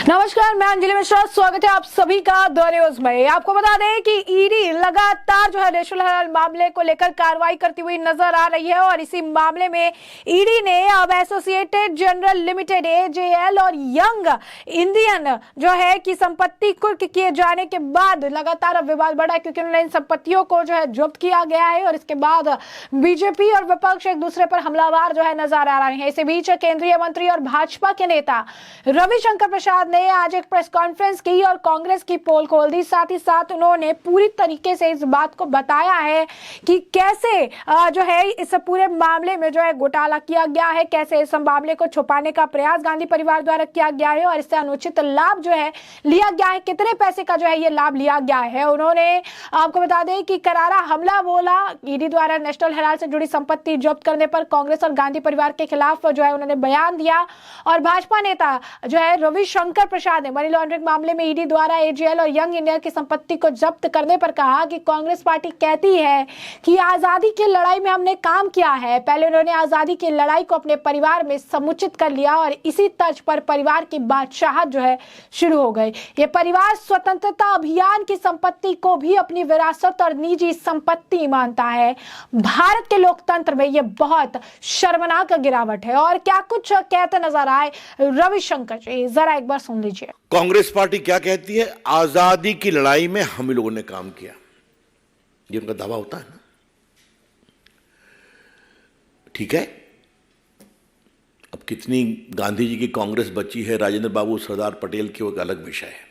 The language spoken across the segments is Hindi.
नमस्कार, मैं अंजलि मिश्रा। स्वागत है आप सभी का द न्यूज में। आपको बता दें कि ईडी लगातार जो है नेशनल हेराल्ड मामले को लेकर कार्रवाई करती हुई नजर आ रही है और इसी मामले में ईडी ने अब एसोसिएटेड जनरल लिमिटेड एजेएल और यंग इंडियन जो है कि संपत्ति कुर्क किए जाने के बाद लगातार अब विवाद बढ़ा, क्योंकि उन्होंने इन संपत्तियों को जो है जब्त किया गया है और इसके बाद बीजेपी और विपक्ष एक दूसरे पर हमलावर जो है नजर आ रहे हैं। इसी बीच केंद्रीय मंत्री और भाजपा के नेता रविशंकर प्रसाद ने आज एक प्रेस कॉन्फ्रेंस की और कांग्रेस की पोल खोल दी। साथ ही साथ उन्होंने पूरी तरीके से इस बात को बताया है कि कैसे जो है इस पूरे मामले में जो है घोटाला किया गया है, कैसे इस मामले को छुपाने का प्रयास गांधी परिवार द्वारा किया गया है और इससे अनुचित लाभ जो है लिया गया है, कितने पैसे का जो है ये लाभ लिया गया है। उन्होंने आपको बता दें कि करारा हमला बोला। ईडी द्वारा नेशनल हेराल्ड से जुड़ी संपत्ति जब्त करने पर कांग्रेस और गांधी परिवार के खिलाफ जो है उन्होंने बयान दिया और भाजपा नेता जो है रविशंकर प्रसाद ने मनी लॉन्ड्रिंग मामले में ईडी द्वारा एजेएल और यंग इंडिया की संपत्ति को जब्त करने पर कहा कि कांग्रेस पार्टी कहती है कि आजादी की लड़ाई में हमने काम किया है। पहले उन्होंने आजादी की लड़ाई को अपने परिवार में समुचित कर लिया और इसी तर्ज पर परिवार की बादशाहत जो है शुरू हो गई। ये परिवार स्वतंत्रता अभियान की संपत्ति को भी अपनी विरासत और निजी संपत्ति मानता है। भारत के लोकतंत्र में ये बहुत शर्मनाक गिरावट है। और क्या कुछ कहते नजर आए रविशंकर जी, जरा एक बार सुन लीजिए। कांग्रेस पार्टी क्या कहती है? आजादी की लड़ाई में हम लोगों ने काम किया, ये उनका दावा होता है ना। ठीक है, अब कितनी गांधी जी की कांग्रेस बची है, राजेंद्र बाबू सरदार पटेल की, वो एक अलग विषय है।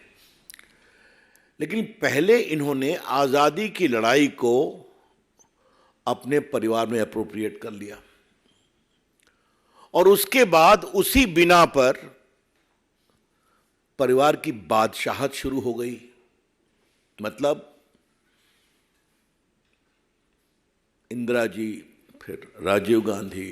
लेकिन पहले इन्होंने आजादी की लड़ाई को अपने परिवार में अप्रोप्रिएट कर लिया और उसके बाद उसी बिना पर परिवार की बादशाहत शुरू हो गई। मतलब इंदिरा जी, फिर राजीव गांधी,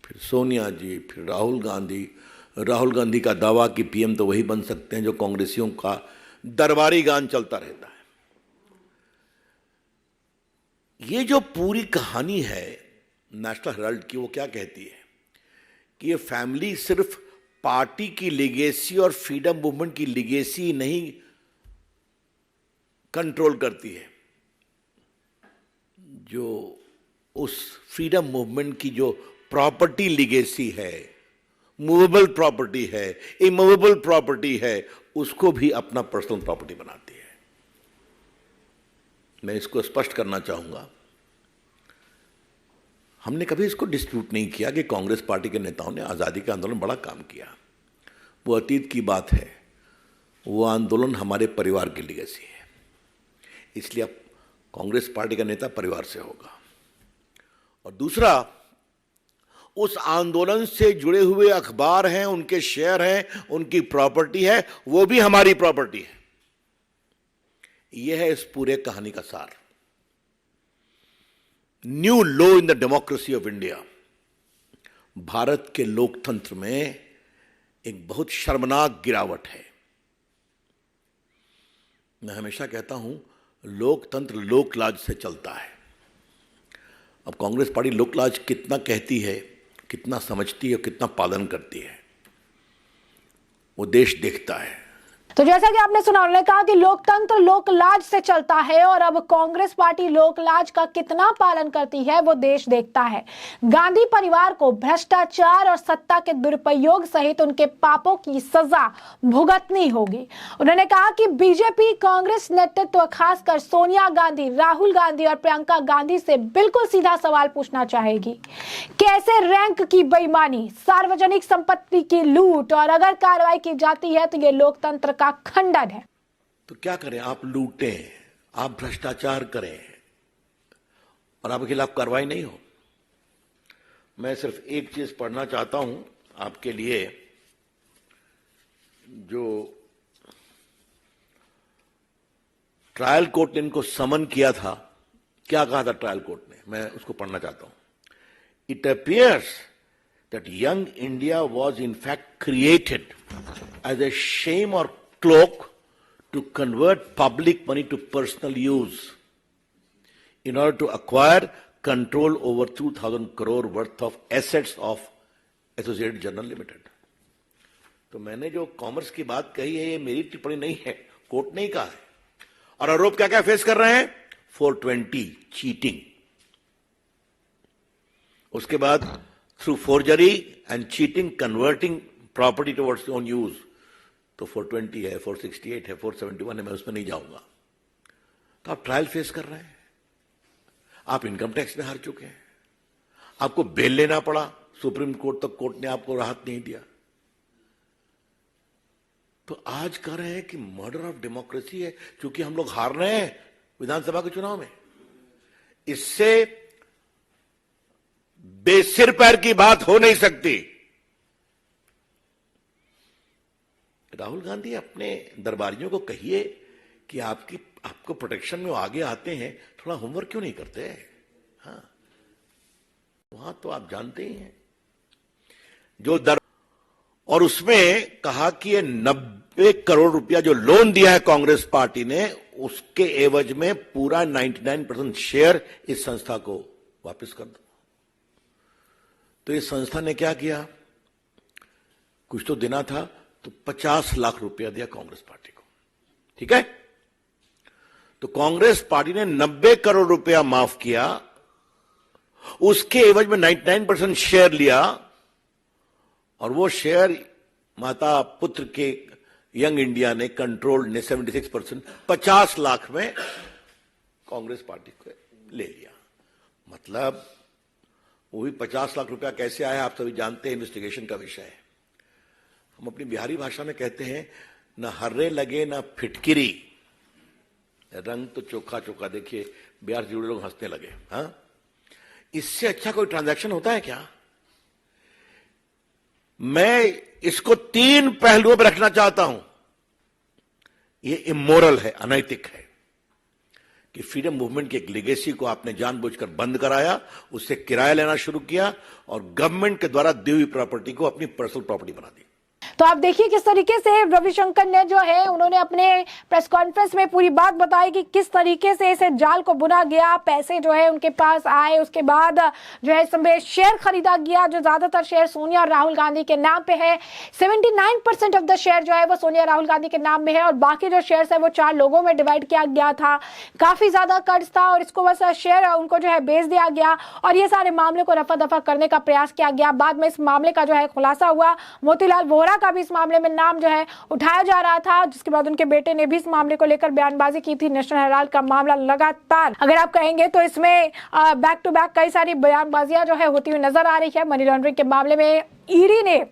फिर सोनिया जी, फिर राहुल गांधी। राहुल गांधी का दावा कि पीएम तो वही बन सकते हैं जो कांग्रेसियों का दरबारी गान चलता रहता है। ये जो पूरी कहानी है नेशनल हेराल्ड की, वो क्या कहती है कि ये फैमिली सिर्फ पार्टी की लिगेसी और फ्रीडम मूवमेंट की लिगेसी नहीं कंट्रोल करती है, जो उस फ्रीडम मूवमेंट की जो प्रॉपर्टी लिगेसी है, मूवेबल प्रॉपर्टी है, इमूवेबल प्रॉपर्टी है, उसको भी अपना पर्सनल प्रॉपर्टी बनाती है। मैं इसको स्पष्ट करना चाहूंगा, हमने कभी इसको डिस्प्यूट नहीं किया कि कांग्रेस पार्टी के नेताओं ने आज़ादी के आंदोलन में बड़ा काम किया। वो अतीत की बात है, वो आंदोलन हमारे परिवार की लिगेसी है। इसलिए अब कांग्रेस पार्टी का नेता परिवार से होगा। और दूसरा, उस आंदोलन से जुड़े हुए अखबार हैं, उनके शेयर हैं, उनकी प्रॉपर्टी है, वो भी हमारी प्रॉपर्टी है। यह है इस पूरे कहानी का सार। New low in the democracy of India. Bharat के लोकतंत्र में एक बहुत शर्मनाक गिरावट है। मैं हमेशा कहता हूं, लोकतंत्र लोकलाज से चलता है। अब कांग्रेस पार्टी लोकलाज कितना कहती है, कितना समझती है, कितना पालन करती है, वो देश देखता है। तो जैसा कि आपने सुना, उन्होंने कहा कि लोकतंत्र लोकलाज से चलता है और अब कांग्रेस पार्टी लोकलाज का कितना पालन करती है वो देश देखता है। गांधी परिवार को भ्रष्टाचार और सत्ता के दुरुपयोग सहित उनके पापों की सजा भुगतनी होगी। उन्होंने कहा कि बीजेपी कांग्रेस नेतृत्व खासकर सोनिया गांधी, राहुल गांधी और प्रियंका गांधी से बिल्कुल सीधा सवाल पूछना चाहेगी। कैसे रैंक की बेईमानी, सार्वजनिक संपत्ति की लूट, और अगर कार्रवाई की जाती है तो ये लोकतंत्र का खंडन है। तो क्या करें? आप लूटें, आप भ्रष्टाचार करें और आपके खिलाफ कार्रवाई नहीं हो। मैं सिर्फ एक चीज पढ़ना चाहता हूं आपके लिए, जो ट्रायल कोर्ट ने इनको समन किया था। क्या कहा था ट्रायल कोर्ट ने? मैं उसको पढ़ना चाहता हूं। It appears that young India was in fact created as a shame or cloak to convert public money to personal use in order to acquire control over 2,000 crore worth of assets of Associated General Limited. तो मैंने जो कॉमर्स की बात कही है ये मेरी टिप्पणी नहीं है, कोर्ट ने ही कहा है। और आरोप क्या क्या फेस कर रहे हैं? 420 चीटिंग, उसके बाद through forgery and cheating converting property towards own use, तो 420 है, 468 है, 471 है, मैं उसमें नहीं जाऊंगा। तो आप ट्रायल फेस कर रहे हैं, आप इनकम टैक्स में हार चुके हैं, आपको बेल लेना पड़ा, सुप्रीम कोर्ट तक कोर्ट ने आपको राहत नहीं दिया। तो आज कह रहे हैं कि मर्डर ऑफ डेमोक्रेसी है क्योंकि हम लोग हार रहे हैं विधानसभा के चुनाव में। इससे बेसिर पैर की बात हो नहीं सकती। राहुल गांधी अपने दरबारियों को कहिए कि आपको प्रोटेक्शन में आगे आते हैं, थोड़ा होमवर्क क्यों नहीं करते? हाँ, वहां तो आप जानते ही हैं और उसमें कहा कि ये 90 करोड़ रुपया जो लोन दिया है कांग्रेस पार्टी ने, उसके एवज में पूरा 99% शेयर इस संस्था को वापस कर दो। तो इस संस्था ने क्या किया? कुछ तो देना था, तो 50 लाख रुपया दिया कांग्रेस पार्टी को। ठीक है, तो कांग्रेस पार्टी ने 90 करोड़ रुपया माफ किया, उसके एवज में 99% शेयर लिया, और वो शेयर माता पुत्र के यंग इंडिया ने कंट्रोल ने 76% 50 लाख में कांग्रेस पार्टी को ले लिया। मतलब वो भी 50 लाख रुपया कैसे आया आप सभी जानते हैं, इन्वेस्टिगेशन का विषय है। हम अपनी बिहारी भाषा में कहते हैं, न हर्रे लगे न फिटकिरी, रंग तो चोखा चोखा। देखिए बिहार से जुड़े लोग हंसने लगे। हाँ, इससे अच्छा कोई ट्रांजैक्शन होता है क्या? मैं इसको 3 पहलुओं पर रखना चाहता हूं। ये इमोरल है, अनैतिक है कि फ्रीडम मूवमेंट की एक लेगेसी को आपने जानबूझकर बंद कराया, उससे किराया लेना शुरू किया और गवर्नमेंट के द्वारा दी हुई प्रॉपर्टी को अपनी पर्सनल प्रॉपर्टी बना दी। तो आप देखिए किस तरीके से रविशंकर ने जो है उन्होंने अपने प्रेस कॉन्फ्रेंस में पूरी बात बताई कि किस तरीके से इसे जाल को बुना गया, पैसे जो है उनके पास आए, उसके बाद जो है इसमें शेयर खरीदा गया, जो ज्यादातर शेयर सोनिया और राहुल गांधी के नाम पे है। 79% ऑफ द शेयर जो है वो सोनिया राहुल गांधी के नाम में है और बाकी जो शेयर है वो 4 लोगों में डिवाइड किया गया था। काफी ज्यादा कर्ज था और इसको बस शेयर उनको जो है बेच दिया गया और ये सारे मामले को रफा दफा करने का प्रयास किया गया। बाद में इस मामले का जो है खुलासा हुआ, मोतीलाल वोहरा का भी इस मामले में नाम जो है उठाया जा रहा था, जिसके बाद उनके बेटे ने भी इस मामले को लेकर बयानबाजी की थी। नेशनल हेराल्ड का मामला लगातार अगर आप कहेंगे तो इसमें बैक टू बैक कई सारी बयानबाजियां जो है होती हुई नजर आ रही है। मनी लॉन्ड्रिंग के मामले में ईडी ने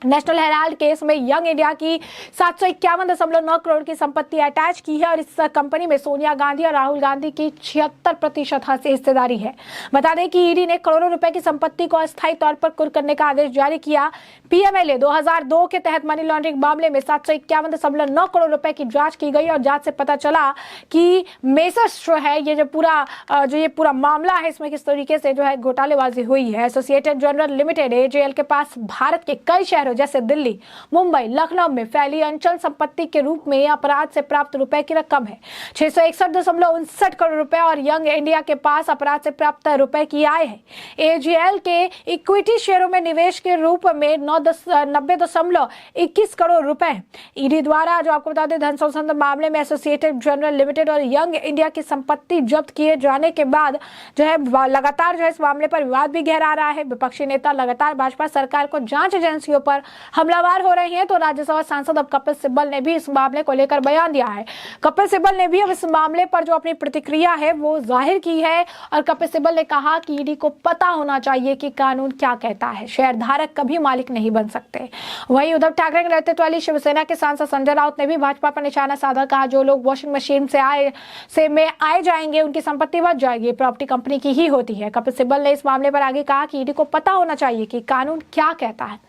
नेशनल हेराल्ड केस में यंग इंडिया की 751.9 करोड़ की संपत्ति अटैच की है और इस कंपनी में सोनिया गांधी और राहुल गांधी की 76% हिस्सेदारी है। बता दें कि ईडी ने करोड़ों रुपए की संपत्ति को अस्थायी तौर पर कुर्क करने का आदेश जारी किया। पीएमएलए 2002 के तहत मनी लॉन्ड्रिंग मामले में 751.9 करोड़ रुपए की जांच की गई और जांच से पता चला कि मेसर्स जो है ये पूरा मामला है, इसमें किस तरीके से जो है घोटालेबाजी हुई है। एसोसिएटेड जनरल लिमिटेड एजेएल के पास भारत के कई शहरों जैसे दिल्ली, मुंबई, लखनऊ में फैली अंचल संपत्ति के रूप में अपराध से प्राप्त रुपए की रकम है 661.59 करोड़ रुपए और यंग इंडिया के पास अपराध से प्राप्त रुपए की आय है। एजेएल के इक्विटी शेयरों में निवेश के रूप में 90.21 करोड़ रुपए। ईडी द्वारा जो आपको बता दें धन शोषण मामले में एसोसिएटेड जनरल लिमिटेड और यंग इंडिया की संपत्ति जब्त किए जाने के बाद जो है लगातार जो है इस मामले पर विवाद भी गहरा रहा है। विपक्षी नेता लगातार भाजपा सरकार को जांच एजेंसियों पर हमलावर हो रहे हैं, तो राज्यसभा सांसद अब कपिल सिब्बल ने भी इस मामले को लेकर बयान दिया है। कपिल सिब्बल ने भी अब इस मामले पर जो अपनी प्रतिक्रिया है वो जाहिर की है और कपिल सिब्बल ने कहा कि ईडी को पता होना चाहिए कि कानून क्या कहता है, शेयर धारक कभी मालिक नहीं बन सकते। वहीं उद्धव ठाकरे के नेतृत्व वाली शिवसेना के सांसद संजय राउत ने भी भाजपा पर निशाना साधा, कहा जो लोग वॉशिंग मशीन से आए जाएंगे उनकी संपत्ति बच जाएगी, प्रॉपर्टी कंपनी की ही होती है। कपिल सिब्बल ने इस मामले पर आगे कहा कि ईडी को पता होना चाहिए कि कानून क्या कहता है।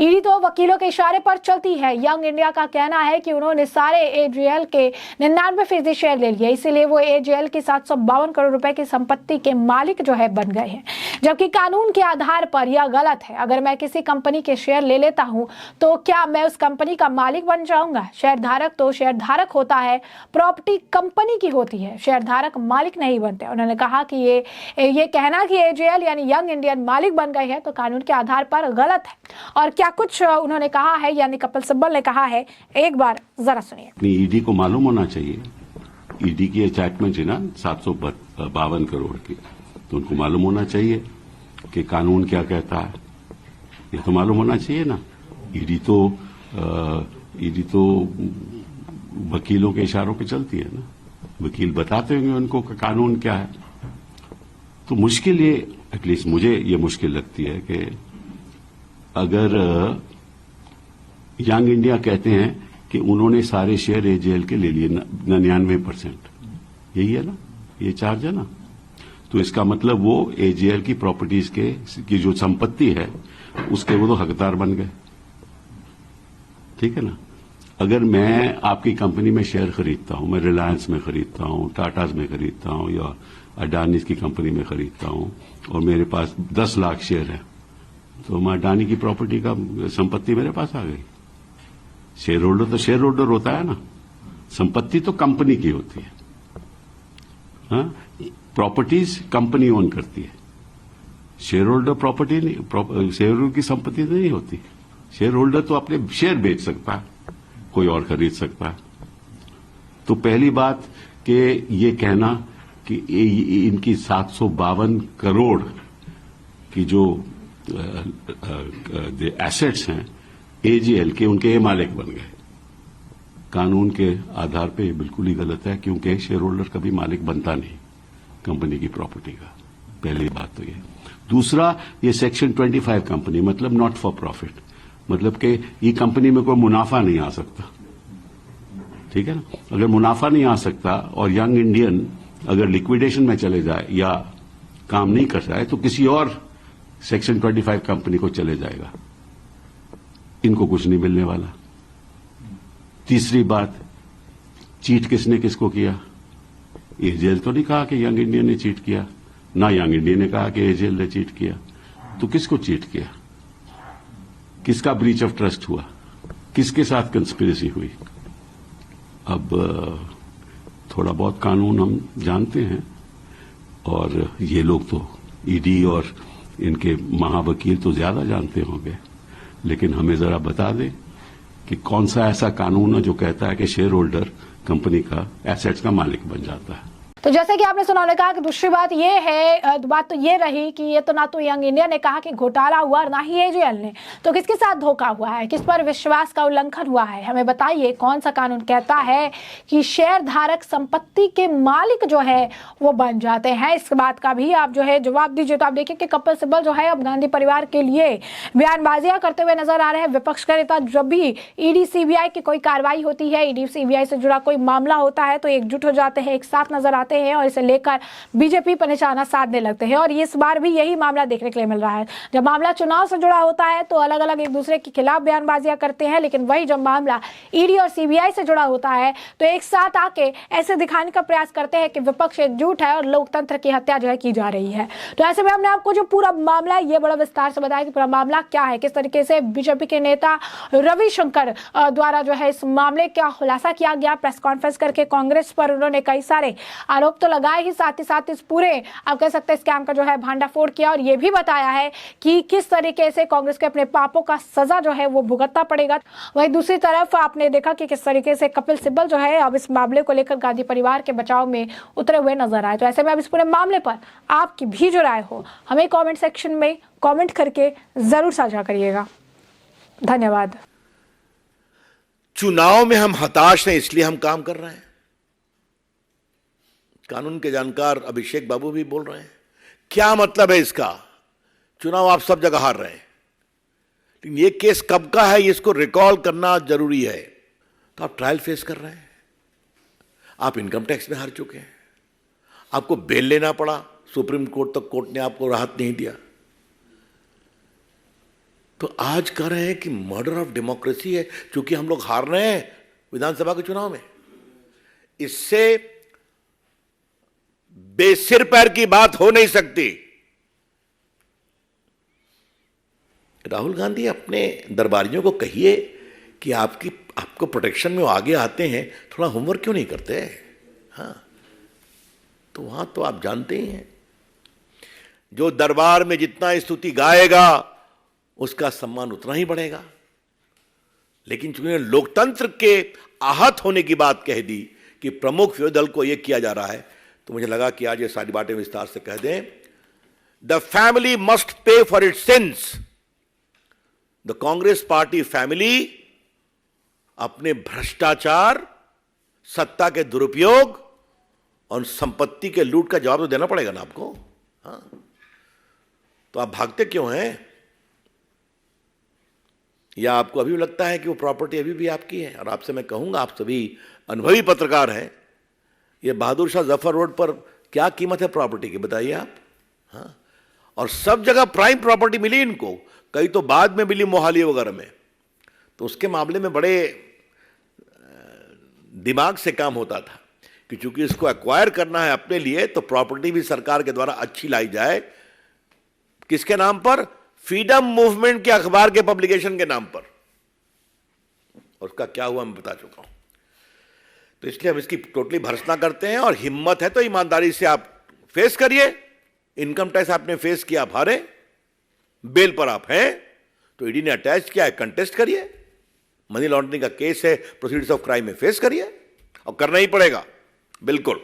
ईडी तो वकीलों के इशारे पर चलती है। यंग इंडिया का कहना है कि उन्होंने सारे एजेएल के 99% शेयर ले लिए, इसीलिए वो एजेएल की 752 करोड़ रुपए की संपत्ति के मालिक जो है बन गए हैं, जबकि कानून के आधार पर यह गलत है। अगर मैं किसी कंपनी के शेयर ले लेता हूं तो क्या मैं उस कंपनी का मालिक बन जाऊंगा? शेयर धारक तो शेयर धारक होता है, प्रॉपर्टी कंपनी की होती है, शेयर धारक मालिक नहीं बनते। उन्होंने कहा कि ये कहना कि एजेएल यानी यंग इंडियन मालिक बन गए हैं तो कानून के आधार पर गलत है और क्या कुछ उन्होंने कहा है, यानी कपिल सिब्बल ने कहा है, एक बार जरा सुनिए। ईडी को मालूम होना चाहिए, ईडी की अटैचमेंट है ना 752 करोड़ की, तो उनको मालूम होना चाहिए कि कानून क्या कहता है, ये तो मालूम होना चाहिए ना। ईडी तो वकीलों के इशारों पे चलती है ना, वकील बताते होंगे उनको कि कानून क्या है। तो मुश्किल ये, एटलीस्ट मुझे ये मुश्किल लगती है कि अगर यंग इंडिया कहते हैं कि उन्होंने सारे शेयर एजेएल के ले लिए 99%, यही है ना, ये चार्ज है ना, तो इसका मतलब वो एजेएल की प्रॉपर्टीज की जो संपत्ति है उसके वो तो हकदार बन गए, ठीक है ना। अगर मैं आपकी कंपनी में शेयर खरीदता हूं, मैं रिलायंस में खरीदता हूं, टाटाज में खरीदता हूं या अडानी की कंपनी में खरीदता हूं और मेरे पास 10 लाख शेयर है, तो मैं अडानी की प्रॉपर्टी का संपत्ति मेरे पास आ गई। शेयर होल्डर तो शेयर होल्डर होता है ना, संपत्ति तो कंपनी की होती है। हाँ, प्रॉपर्टीज कंपनी ओन करती है, शेयर होल्डर प्रॉपर्टी नहीं, शेयर होल्डर की संपत्ति नहीं होती। शेयर होल्डर तो अपने शेयर बेच सकता है, कोई और खरीद सकता है। तो पहली बात कि ये कहना कि इनकी 752 करोड़ की जो एसेट्स हैं एजीएल के, उनके ये मालिक बन गए, कानून के आधार पे ये बिल्कुल ही गलत है, क्योंकि शेयर होल्डर कभी मालिक बनता नहीं कंपनी की प्रॉपर्टी का। पहली बात तो ये। दूसरा, ये सेक्शन 25 कंपनी, मतलब नॉट फॉर प्रॉफिट, मतलब कि ये कंपनी में कोई मुनाफा नहीं आ सकता, ठीक है ना। अगर मुनाफा नहीं आ सकता और यंग इंडियन अगर लिक्विडेशन में चले जाए या काम नहीं कर जाए तो किसी और सेक्शन 25 कंपनी को चले जाएगा, इनको कुछ नहीं मिलने वाला। तीसरी बात, चीट किसने किसको किया? एजेएल तो नहीं कहा कि यंग इंडियन ने चीट किया, ना यंग इंडियन ने कहा कि एजेएल ने चीट किया, तो किसको चीट किया? किसका ब्रीच ऑफ ट्रस्ट हुआ? किसके साथ कंस्पिरेसी हुई? अब थोड़ा बहुत कानून हम जानते हैं और ये लोग तो ईडी और इनके महावकील तो ज्यादा जानते होंगे, लेकिन हमें जरा बता दें कि कौन सा ऐसा कानून है जो कहता है कि शेयर होल्डर कंपनी का एसेट्स का मालिक बन जाता है। तो जैसे कि आपने सुना, उन्होंने कहा कि दूसरी बात ये है, बात तो ये रही कि ये तो ना तो यंग इंडिया ने कहा कि घोटाला हुआ और ना ही एजेएल ने, तो किसके साथ धोखा हुआ है, किस पर विश्वास का उल्लंघन हुआ है? हमें बताइए, कौन सा कानून कहता है कि शेयर धारक संपत्ति के मालिक जो है वो बन जाते हैं? इस बात का भी आप जो है जवाब दीजिए। तो आप देखिए कि कपिल सिब्बल जो है अब गांधी परिवार के लिए बयानबाजियां करते हुए नजर आ रहे हैं। विपक्ष का नेता, जब भी ईडी सीबीआई की कोई कार्रवाई होती है, ईडी सीबीआई से जुड़ा कोई मामला होता है, तो एकजुट हो जाते हैं, एक साथ नजर आते हैं और इसे लेकर बीजेपी पर निशाना साधने लगते हैं। और इस बार भी यही मामला देखने के लिए मिल रहा है। जब मामला चुनाव से जुड़ा होता है तो अलग अलग एक दूसरे के खिलाफ बयानबाजियां करते हैं, लेकिन वही जब मामला ईडी और सीबीआई से जुड़ा होता है तो एक साथ आके ऐसे दिखाने का प्रयास करते हैं कि विपक्ष एकजुट है और लोकतंत्र की हत्या जो है की जा रही है। तो ऐसे में हमने आपको जो पूरा मामला है ये बड़ा विस्तार से बताया कि पूरा मामला क्या है, किस तरीके से बीजेपी के नेता रविशंकर द्वारा जो है इस मामले का खुलासा किया गया। प्रेस कॉन्फ्रेंस करके कांग्रेस पर उन्होंने कई सारे आरोप तो लगाए ही, साथ ही साथ इस पूरे आप कह सकते हैं स्कैम का जो है भांडाफोड़ किया और ये भी बताया है कि किस तरीके से कांग्रेस के अपने पापों का सजा जो है वो भुगतना पड़ेगा। वहीं दूसरी तरफ आपने देखा कि किस तरीके से कपिल सिब्बल जो है अब इस मामले को लेकर गांधी परिवार के बचाव में उतरे हुए नजर आए। तो ऐसे में अब इस पूरे मामले पर आपकी भी जो राय हो हमें कॉमेंट सेक्शन में कॉमेंट करके जरूर साझा करिएगा। धन्यवाद। चुनाव में हम हताश हैं, इसलिए हम काम कर रहे हैं। कानून के जानकार अभिषेक बाबू भी बोल रहे हैं, क्या मतलब है इसका? चुनाव आप सब जगह हार रहे हैं, लेकिन ये केस कब का है इसको रिकॉल करना जरूरी है। तो आप ट्रायल फेस कर रहे हैं, आप इनकम टैक्स में हार चुके हैं, आपको बेल लेना पड़ा, सुप्रीम कोर्ट तक कोर्ट ने आपको राहत नहीं दिया। तो आज कह रहे हैं कि मर्डर ऑफ डेमोक्रेसी है क्योंकि हम लोग हार रहे हैं विधानसभा के चुनाव में। इससे बेसिर पैर की बात हो नहीं सकती। राहुल गांधी अपने दरबारियों को कहिए कि आपको प्रोटेक्शन में वो आगे आते हैं, थोड़ा होमवर्क क्यों नहीं करते? हाँ, तो वहां तो आप जानते ही हैं, जो दरबार में जितना स्तुति गाएगा उसका सम्मान उतना ही बढ़ेगा। लेकिन चूंकि लोकतंत्र के आहत होने की बात कह दी कि प्रमुख विरोधी दल को यह किया जा रहा है, तो मुझे लगा कि आज ये सारी बातें विस्तार से कह दें। The family must pay for its since. The Congress party family अपने भ्रष्टाचार, सत्ता के दुरुपयोग और संपत्ति के लूट का जवाब तो देना पड़ेगा ना आपको। हाँ, तो आप भागते क्यों हैं? या आपको अभी भी लगता है कि वो प्रॉपर्टी अभी भी आपकी है? और आपसे मैं कहूंगा, आप सभी अनुभवी पत्रकार हैं, ये बहादुर शाह जफर रोड पर क्या कीमत है प्रॉपर्टी की, बताइए आप। हाँ, और सब जगह प्राइम प्रॉपर्टी मिली इनको, कई तो बाद में मिली मोहाली वगैरह में। तो उसके मामले में बड़े दिमाग से काम होता था कि चूंकि इसको एक्वायर करना है अपने लिए, तो प्रॉपर्टी भी सरकार के द्वारा अच्छी लाई जाए। किसके नाम पर? फ्रीडम मूवमेंट के अखबार के पब्लिकेशन के नाम पर। और उसका क्या हुआ मैं बता चुका हूं। तो इसलिए हम इसकी टोटली भर्त्सना करते हैं, और हिम्मत है तो ईमानदारी से आप फेस करिए। इनकम टैक्स आपने फेस किया, आप हारे, बेल पर आप हैं, तो ईडी ने अटैच किया है, कंटेस्ट करिए। मनी लॉन्ड्रिंग का केस है, प्रोसीडिंग्स ऑफ क्राइम में फेस करिए, और करना ही पड़ेगा, बिल्कुल।